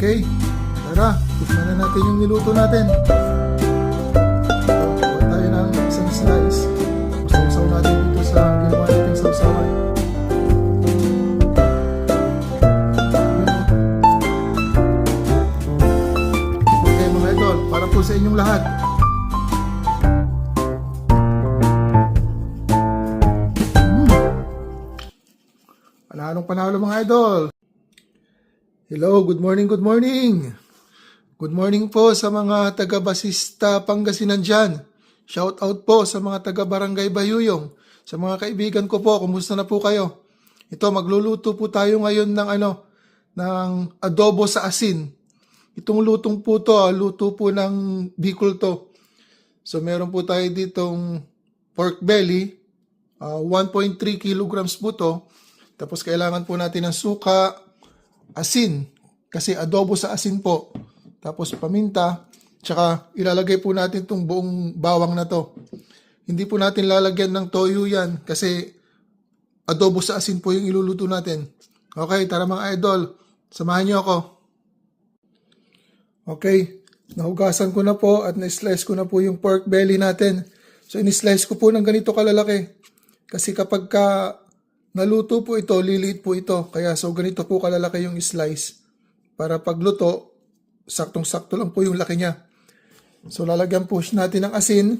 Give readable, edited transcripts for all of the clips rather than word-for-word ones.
Okay, tara, tikman na natin yung niluto natin. Kuha tayo ng isang slice. Sausaw natin dito sa ginawa nating sausawan. Okay mga idol, para po sa inyong lahat. Panalo mga idol. Hello, good morning, good morning. Good morning po sa mga taga-Basista Pangasinan dyan. Shout out po sa mga taga-Barangay Bayuyong. Sa mga kaibigan ko po, kumusta na po kayo? Ito, magluluto po tayo ngayon ng adobo sa asin. Itong lutong po to, luto po ng Bicol to. So meron po tayo ditong pork belly, 1.3 kilograms po to. Tapos kailangan po natin ng suka, asin, kasi adobo sa asin po. Tapos paminta, tsaka ilalagay po natin itong buong bawang na to. Hindi po natin lalagyan ng toyo yan kasi adobo sa asin po yung iluluto natin. Okay, tara mga idol, samahan niyo ako. Okay, nahugasan ko na po at na-slice ko na po yung pork belly natin. So in-slice ko po ng ganito kalalaki. Kasi kapag naluto po ito, liliit po ito. Kaya so ganito po kalalaki yung slice. Para pagluto, saktong-sakto lang po yung laki niya. So lalagyan po natin ng asin.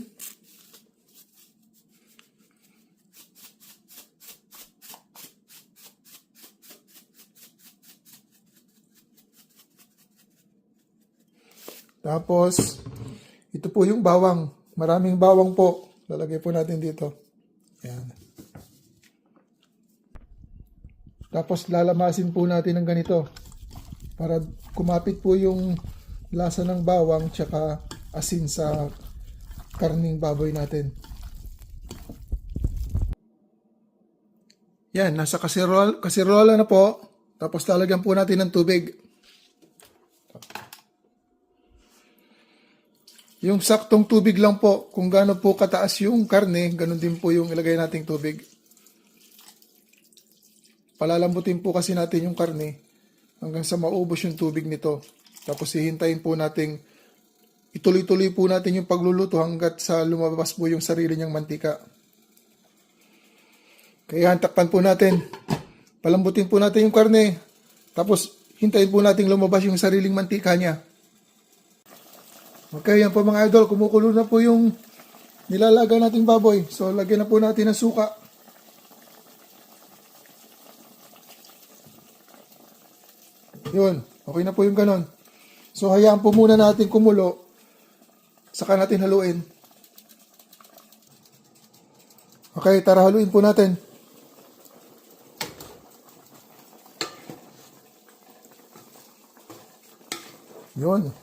Tapos, ito po yung bawang. Maraming bawang po. Lalagay po natin dito. Ayan. Tapos lalamasin po natin ng ganito para kumapit po yung lasa ng bawang tsaka asin sa karning baboy natin. Yan, nasa kasirola na po. Tapos lalagyan po natin ng tubig. Yung saktong tubig lang po. Kung gaano po kataas yung karne, ganun din po yung ilagay nating tubig. Palalambutin po kasi natin yung karne hanggang sa maubos yung tubig nito. Tapos hihintayin po natin, ituloy-tuloy po natin yung pagluluto hanggat sa lumabas po yung sarili niyang mantika. Kaya takpan po natin. Palambutin po natin yung karne. Tapos hintayin po natin lumabas yung sariling mantika niya. Okay, yan po mga idol. Kumukulo na po yung nilalaga nating baboy. So lagyan na po natin ng suka. Yun, okay na po yung ganon. So, hayaan po muna natin kumulo. Saka natin haluin. Okay, tara haluin po natin. Yun.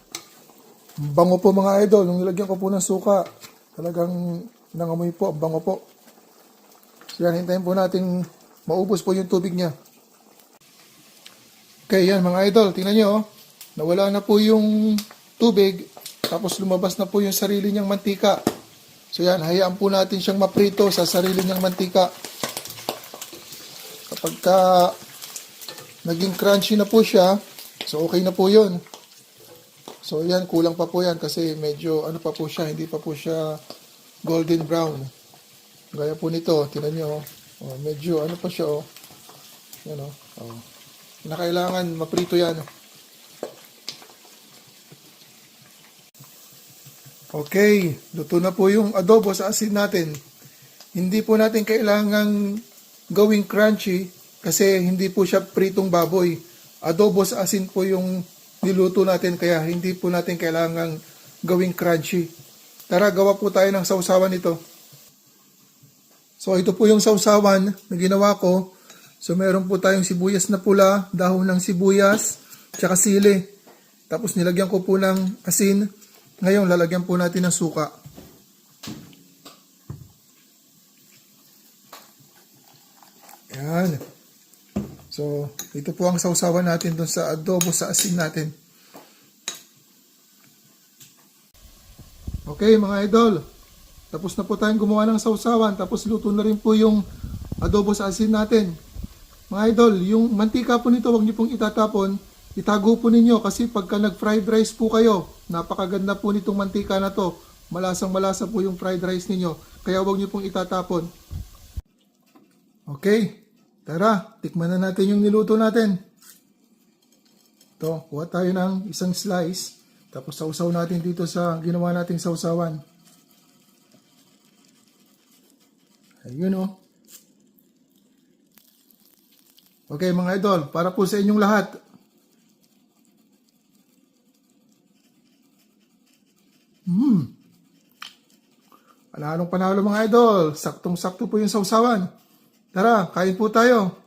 Bango po mga idol. Nung nilagyan ko po ng suka, talagang nangamoy po. Bango po. So, yan, hintayin po natin maubos po yung tubig niya. Okay, yan mga idol, tingnan nyo, nawala na po yung tubig, tapos lumabas na po yung sarili niyang mantika. So yan, hayaan po natin siyang maprito sa sarili niyang mantika. Kapag naging crunchy na po siya, so okay na po yun. So yan, kulang pa po yan kasi medyo ano pa po siya, hindi pa po siya golden brown. Gaya po nito, tingnan nyo, medyo ano pa siya, yan na kailangan maprito yan. Okay, luto na po yung adobo sa asin natin. Hindi po natin kailangan gawing crunchy kasi hindi po siya pritong baboy. Adobo sa asin po yung niluto natin kaya hindi po natin kailangan gawing crunchy. Tara, gawa po tayo ng sausawan nito. So ito po yung sausawan na ginawa ko. So meron po tayong sibuyas na pula, dahon ng sibuyas, tsaka sili. Tapos nilagyan ko po ng asin. Ngayon lalagyan po natin ng suka. Yan. So ito po ang sausawan natin dun sa adobo sa asin natin. Okay mga idol. Tapos na po tayong gumawa ng sausawan. Tapos luto na rin po yung adobo sa asin natin. Mga idol, yung mantika po nito, huwag niyo pong itatapon. itago po ninyo kasi pagka nag-fried rice po kayo, napakaganda po nitong mantika na to. Malasang malasa po yung fried rice ninyo. Kaya huwag nyo pong itatapon. Okay, tara, tikman na natin yung niluto natin. Ito, kuha tayo ng isang slice. Tapos sausaw natin dito sa ginawa nating sausawan. Ayun o. Okay mga idol, para po sa inyong lahat. Panalong panalo mga idol. Saktong-sakto po yung sausawan. Tara, kain po tayo.